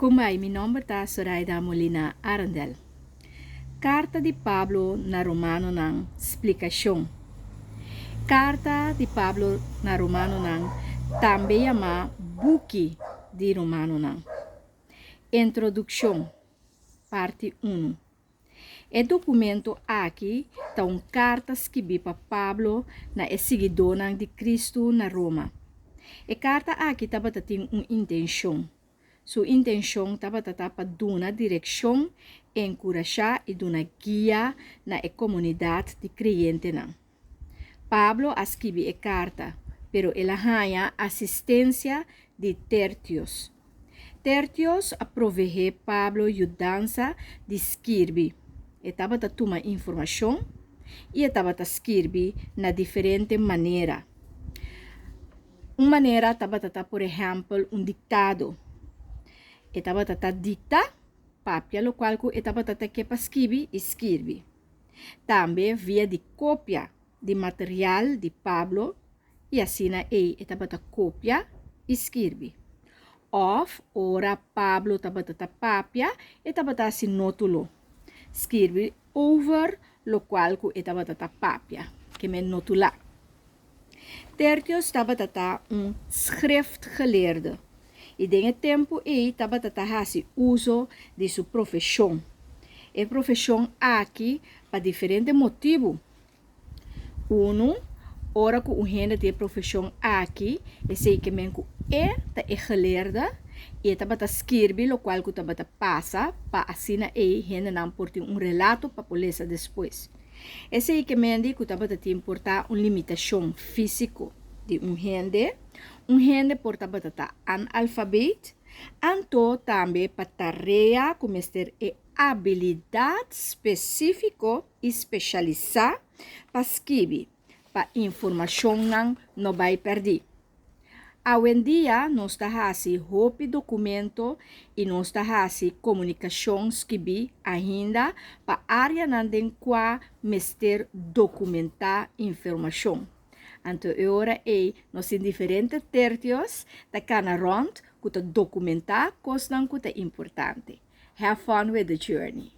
Kumai, mi nome é Soraida Molina Arandel. Carta de Pablo na Romano ng explicação. Carta de Pablo na Romano ng também chama Buki de Romano ng. Introdução, parte 1. O documento aqui estão cartas que vi para Pablo na seguidor de Cristo na Roma. A carta aqui estava tem uma intenção. Sua intenção estava para dar uma direção, encorajar e dar uma guia na comunidade de crentes. Pablo escreve a carta, pero ele ganha assistência de Tertius. Tertius provee Pablo ajudança de escrever. Estava a tomar informação e estava a escrever na diferente maneira. Uma maneira estava por exemplo, ditado. Estava a dictar papel, o qual estava a que para escrever. Também via de cópia de material de Pablo e assim estava a cópia e escrever. Of, ora Pablo estava a papia e estava a assim nótulo. Escreve over lo qual estava a papia, que me notular. Tertius estava a schriftgeleerde. E nesse tempo estava a fazer uso de sua profissão. A profissão aqui para diferentes motivos. Ora que o gente de profissão aqui, é sei que menco é geleerde e estava a escrever o qual que estava a passar para assim gente não portar relato para a polícia depois. É sei que menco que estava a importar uma limitação física de gente portava a analfabeto, então também para tarefa como ter habilidade específica e especializada para escrever, para informação não vai perder. Hoje em dia, nós fazemos roupa documento e nós fazemos comunicação escrever ainda para a área em qual mestre documentar informação. Então, agora nós em diferentes tertios da cana rond que documentar coisas que é importante. Have fun with the journey.